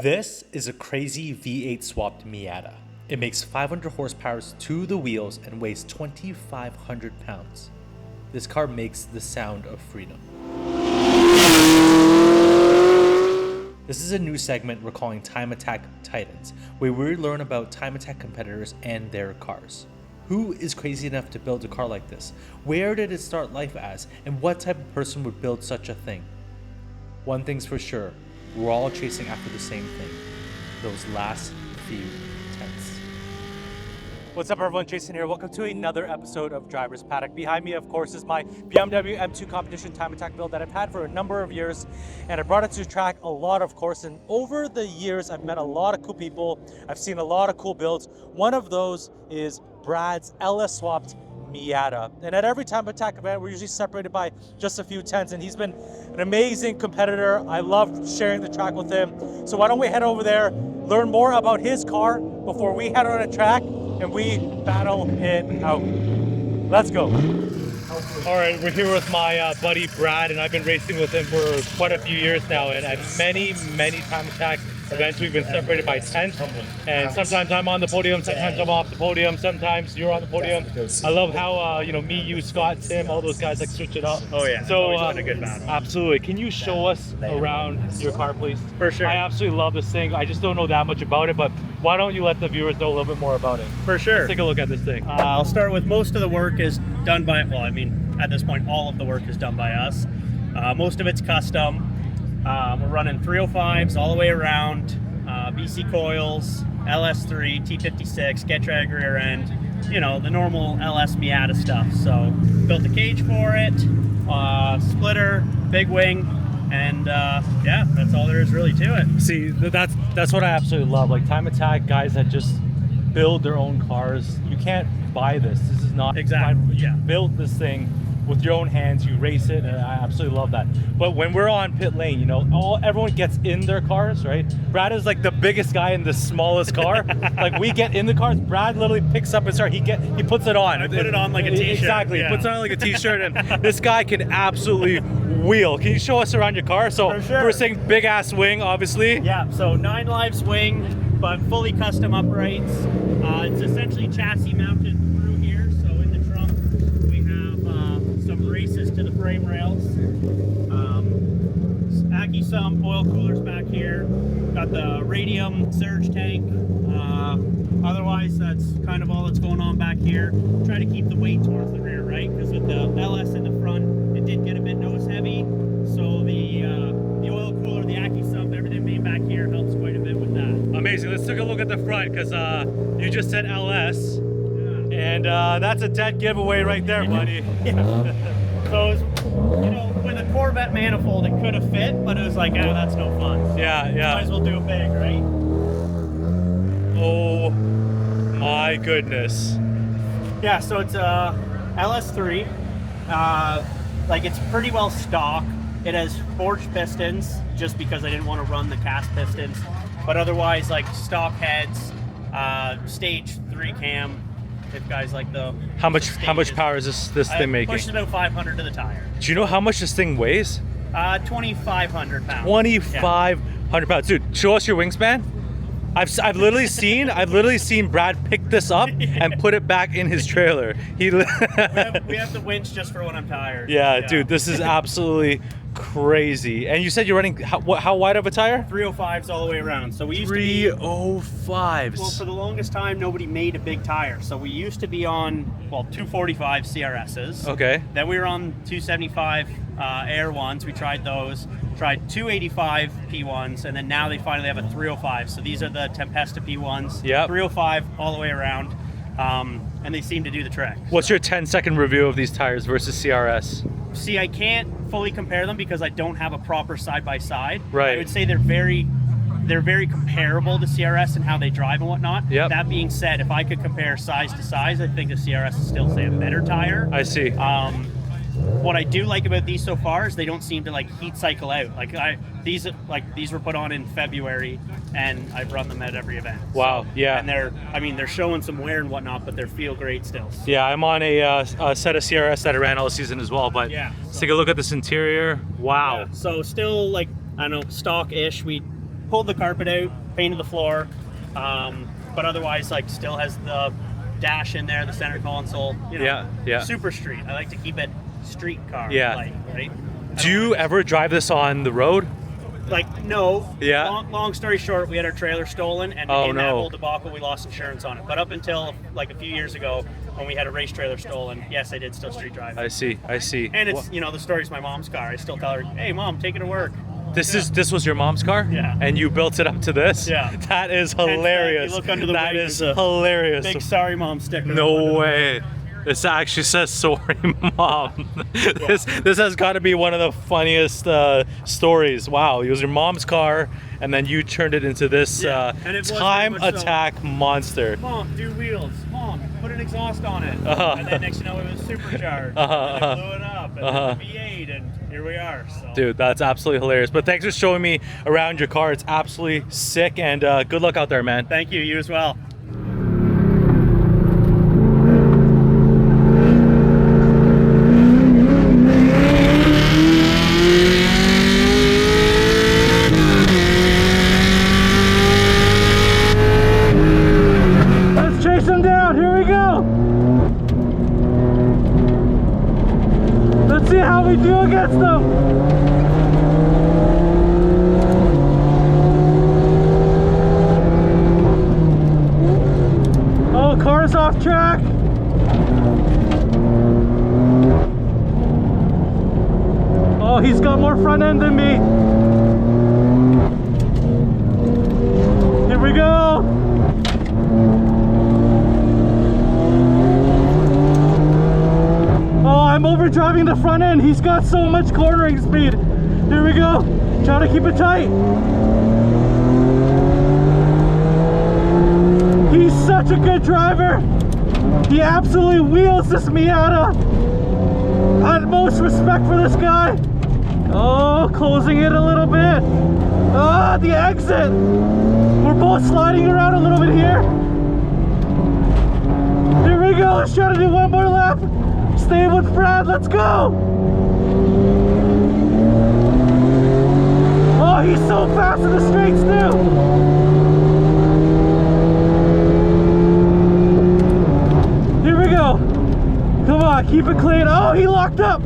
This is a crazy V8 swapped Miata. It makes 500 horsepower to the wheels and weighs 2,500 pounds. This car makes the sound of freedom. This is a new segment we're calling Time Attack Titans, where we learn about Time Attack competitors and their cars. Who is crazy enough to build a car like this? Where did it start life as? And what type of person would build such a thing? One thing's for sure, we're all chasing after the same thing. Those last few tenths. What's up everyone, Jason here. Welcome to another episode of Driver's Paddock. Behind me, of course, is my BMW M2 Competition Time Attack build that I've had for a number of years. And I brought it to track a lot, of course. And over the years, I've met a lot of cool people. I've seen a lot of cool builds. One of those is Brad's LS swapped Miata. And at every Time Attack event, we're usually separated by just a few tenths. And he's been an amazing competitor. I love sharing the track with him. So why don't we head over there, learn more about his car before we head on a track and we battle it out. Let's go. All right, we're here with my buddy Brad, and I've been racing with him for quite a few years now. And at many Time Attack events, we've been separated by tenths. And sometimes I'm on the podium, sometimes I'm off the podium, sometimes you're on the podium. I love how me, you, Scott, Tim, all those guys like switch it up. Oh yeah. So a good battle. Absolutely. Can you show us around your car, please? For sure. I absolutely love this thing. I just don't know that much about it, but why don't you let the viewers know a little bit more about it? For sure. Let's take a look at this thing. I'll start with most of the work is done by, well, I mean, at this point, all of the work is done by us. Most of it's custom. We're running 305s all the way around, BC coils, LS3, T56, Getrag rear end, you know, the normal LS Miata stuff. So built a cage for it, splitter, big wing, and yeah, that's all there is really to it. See, that's what I absolutely love. Like Time Attack guys that just build their own cars. You can't buy this. This is not exactly. You built this thing with your own hands, you race it, and I absolutely love that. But when we're on pit lane, you know, everyone gets in their cars, right? Brad is like the biggest guy in the smallest car. Like we get in the cars, Brad literally picks up his car, he puts it on. I put it on like a t-shirt. Exactly, yeah. He puts it on like a t-shirt, and this guy can absolutely wheel. Can you show us around your car? So for sure. We're saying big ass wing, obviously. Yeah, so 9 lives wing, but fully custom uprights. It's essentially chassis mounted through here, so in the trunk we have some braces to the frame rails. Some oil coolers back here. Got the radium surge tank. Otherwise, that's kind of all that's going on back here. Try to keep the weight towards the rear, right? Because with the LS in the front, it did get a bit nose heavy. So the oil cooler, the sump, everything being back here helps quite a bit with that. Amazing. Let's take a look at the front because you just said LS. Yeah. And that's a dead giveaway right there, buddy. Yeah. So, you know, with a Corvette manifold, it could have fit, but it was like, oh, that's no fun. So yeah. might as well do it big, right? Oh my goodness. Yeah, so it's a LS3. Like it's pretty well stock. It has forged pistons, just because I didn't want to run the cast pistons. But otherwise, like stock heads, stage 3 cam. If guys like the how much power is this thing making? Pushed about 500 to the tire. Do you know how much this thing weighs? 2,500 pounds. 2,500 pounds, dude. Show us your wingspan. I've literally seen Brad pick this up and put it back in his trailer. We have the winch just for when I'm tired. Yeah, dude, this is absolutely crazy. And you said you're running how wide of a tire? 305s all the way around. So we used to be 305s. Well, for the longest time, nobody made a big tire. So we used to be on 245 CRSs. Okay. Then we were on 275 Air ones. We tried those. Tried 285 P1s, and then now they finally have a 305. So these are the Tempesta P1s. Yeah. 305 all the way around, and they seem to do the trick. What's your 10-second review of these tires versus CRS? See, I can't fully compare them because I don't have a proper side-by-side. Right. I would say they're very comparable to CRS and how they drive and whatnot. Yep. That being said, if I could compare size to size, I think the CRS is still, say, a better tire. I see. What I do like about these so far is they don't seem to like heat cycle out. These were put on in February, and I've run them at every event. Wow, so, yeah. And they're showing some wear and whatnot, but they feel great still. Yeah, I'm on a set of CRS that I ran all season as well. But let's take a look at this interior. Wow. Yeah, so still like I don't know, stock-ish. We pulled the carpet out, painted the floor, but otherwise, like, still has the dash in there, the center console. You know, yeah. Super street. I like to keep it street car. Yeah. Like, right? Do you ever drive this on the road? Like, no. Yeah. Long story short, we had our trailer stolen, and in that whole debacle, we lost insurance on it. But up until like a few years ago, when we had a race trailer stolen, yes, I did still street drive. I see. And it's, you know, the story's my mom's car. I still tell her, hey, Mom, take it to work. This was your mom's car? Yeah. And you built it up to this? Yeah. That is hilarious. You look under the that hood, is there's a hilarious. Big sorry, Mom sticker. No way. This actually says sorry, Mom. This has got to be one of the funniest stories. Wow, it was your mom's car, and then you turned it into this time attack monster. Mom, do wheels. Mom, put an exhaust on it. And then next you know it was supercharged. And I blew it up, and then the V8, and here we are. So. Dude, that's absolutely hilarious. But thanks for showing me around your car. It's absolutely sick, and good luck out there, man. Thank you. You as well. How we do against them. Oh, car's off track. Oh, he's got more front end than me. Here we go. I'm overdriving the front end. He's got so much cornering speed. Here we go. Try to keep it tight. He's such a good driver. He absolutely wheels this Miata. Utmost respect for this guy. Oh, closing it a little bit. Ah, the exit. We're both sliding around a little bit here. Here we go. Let's try to do one more lap. Stay with Fred, let's go! Oh, he's so fast in the straights too! Here we go! Come on, keep it clean. Oh, he locked up!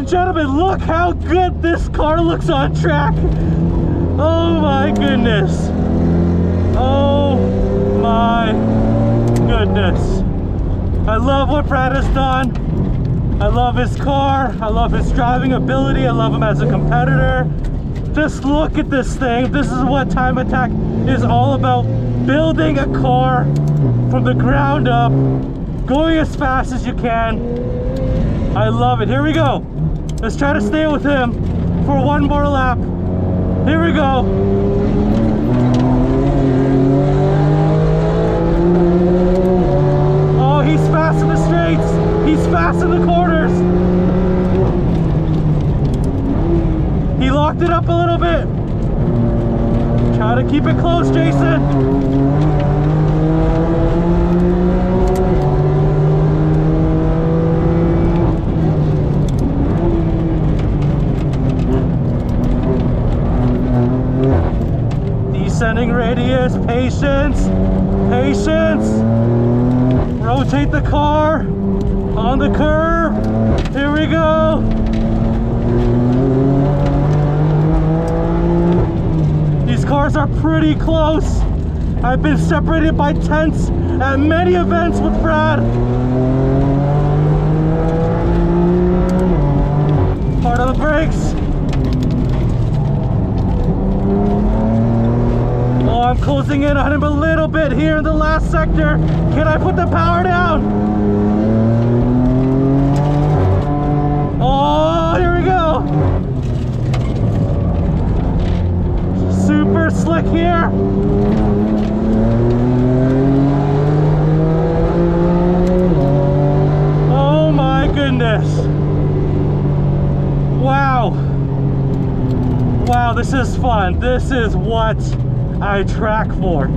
Gentlemen, look how good this car looks on track. Oh my goodness. Oh my goodness. I love what Brad has done. I love his car. I love his driving ability. I love him as a competitor. Just look at this thing. This is what Time Attack is all about. Building a car from the ground up, going as fast as you can. I love it. Here we go. Let's try to stay with him for one more lap. Here we go. Oh, he's fast in the straights. He's fast in the corners. He locked it up a little bit. Try to keep it close, Jason. descending radius. Patience. Patience. Rotate the car on the curve. Here we go. These cars are pretty close. I've been separated by tenths at many events with Brad. Part of the brakes. Oh, I'm closing in on him a little bit here in the last sector. Can I put the power down? Oh, here we go. Super slick here. Oh my goodness. Wow. Wow, this is fun. This is what I track for.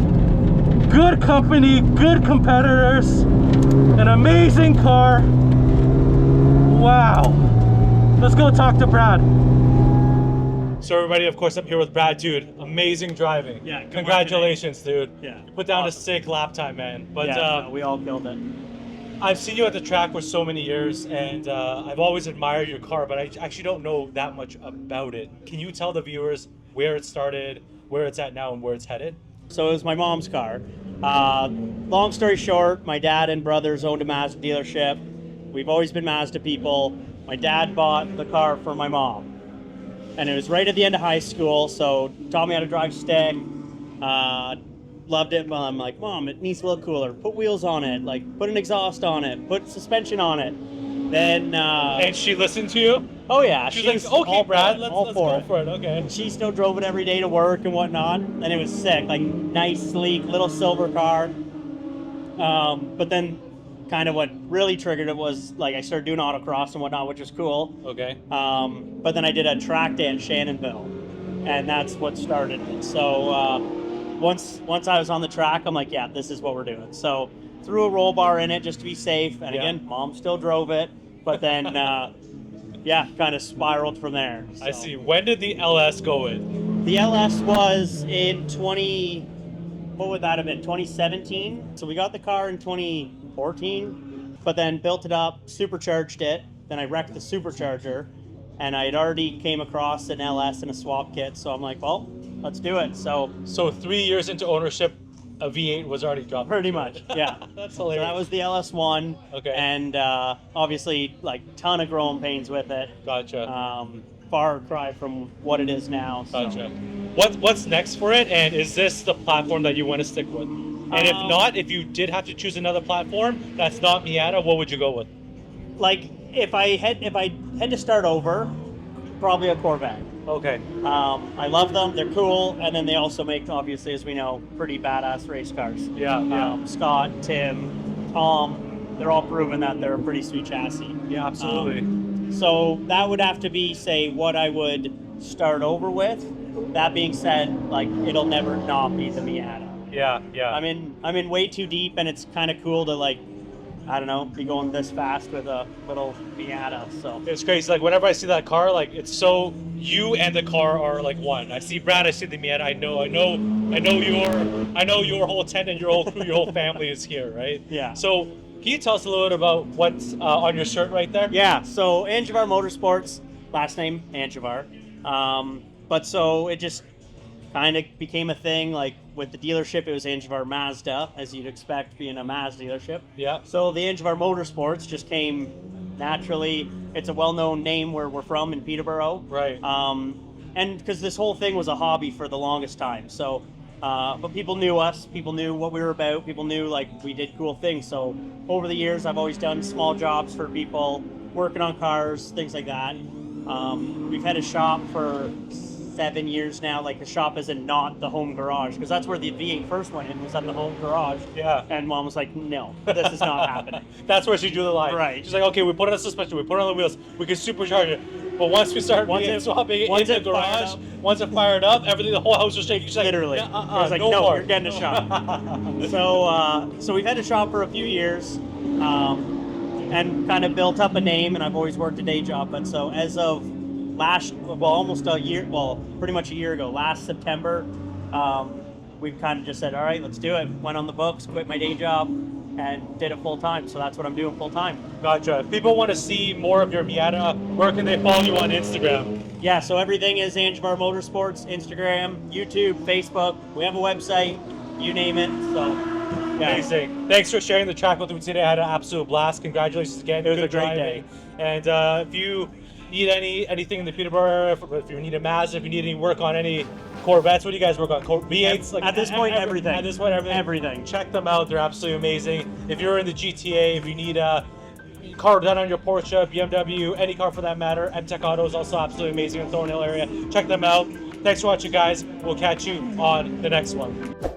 Good company, good competitors, an amazing car. Wow. Let's go talk to Brad. So everybody, of course, I'm here with Brad, dude. Amazing driving. Yeah. Congratulations, dude. Yeah. You put down Awesome. a sick lap time, man. But no, we all killed it. I've seen you at the track for so many years, and I've always admired your car, but I actually don't know that much about it. Can you tell the viewers where it started, where it's at now, and where it's headed? So it was my mom's car. Long story short, my dad and brothers owned a Mazda dealership. We've always been Mazda people. My dad bought the car for my mom. And it was right at the end of high school, so taught me how to drive stick. Loved it. Well, I'm like, Mom, it needs to look cooler. Put wheels on it, like put an exhaust on it, put suspension on it. Then And she listened to you? oh yeah, She's like, okay, Brad, let's all go for it. Okay. She still drove it every day to work and whatnot, and it was sick, like nice, sleek, little silver car. But then kind of what really triggered it was like I started doing autocross and whatnot, which is cool. Okay. But then I did a track day at Shannonville, and that's what started it. So once I was on the track, I'm like, yeah, this is what we're doing. So threw a roll bar in it just to be safe, and again, Mom still drove it, but then yeah, kind of spiraled from there. So. I see. When did the LS go in? The LS was in 2017. So we got the car in 2014, but then built it up, supercharged it. Then I wrecked the supercharger, and I had already came across an LS and a swap kit. So I'm like, well, let's do it. So 3 years into ownership, a V8 was already dropped. pretty much, yeah. That's So hilarious. that was the LS1. Okay. And obviously, like, ton of growing pains with it. Gotcha. Far cry from what it is now. So. Gotcha. What's next for it? And is this the platform that you want to stick with? And if not, if you did have to choose another platform that's not Miata, what would you go with? Like, if I had to start over, probably a Corvette. Okay. I love them. They're cool, and then they also make, obviously, as we know, pretty badass race cars. Yeah. Scott, Tim, Tom, they're all proven that they're a pretty sweet chassis. Yeah, absolutely. So that would have to be, say, what I would start over with. That being said, like, it'll never not be the Miata. Yeah. I'm in way too deep, and it's kind of cool to, like, I don't know, be going this fast with a little Miata. So It's crazy. Like whenever I see that car, like it's so you and the car are like one. I see Brad, I see the Miata. I know your whole tent and your whole crew, your whole family is here, right? Yeah. So can you tell us a little bit about what's on your shirt right there? yeah, so Angevaare Motorsports, last name Angevaare. But so it just kind of became a thing. Like with the dealership, it was Angevaare Mazda, as you'd expect being a Mazda dealership. Yeah. So the Angevaare Motorsports just came naturally. It's a well-known name where we're from in Peterborough. Right. And because this whole thing was a hobby for the longest time. So, but people knew us, people knew what we were about, people knew like we did cool things. So over the years, I've always done small jobs for people, working on cars, things like that. We've had a shop for 7 years now. Like the shop isn't not the home garage, because that's where the V8 first went in, was at the home garage. Yeah. And Mom was like, no, this is not happening. That's where she drew the line. Right. She's like, okay, we put on a suspension, we put on the wheels, we can supercharge it. But once we start swapping it in the garage, once it fired up, everything, the whole house was shaking. She's like, literally. I I was like, no no, more. you're getting a shop. So we've had a shop for a few years, and kind of built up a name, and I've always worked a day job. But so as of almost a year, pretty much a year ago, last September, we've kind of just said, all right, let's do it. Went on the books, quit my day job, and did it full time. So that's what I'm doing full time. Gotcha. If people want to see more of your Miata, where can they follow you on Instagram? Yeah, so everything is Angevaare Motorsports, Instagram, YouTube, Facebook. We have a website, you name it. So, yeah. Amazing. Thanks for sharing the track with me today. I had an absolute blast. Congratulations again. It was Good a great driving. day. And if you need anything in the Peterborough area, if you need a Mazda, if you need any work on any Corvettes, what do you guys work on? V8s? At this point, everything. At this point, everything. Everything. Check them out. They're absolutely amazing. If you're in the GTA, if you need a car done on your Porsche, BMW, any car for that matter, M-Tech Auto is also absolutely amazing in the Thornhill area. Check them out. Thanks for watching, guys. We'll catch you on the next one.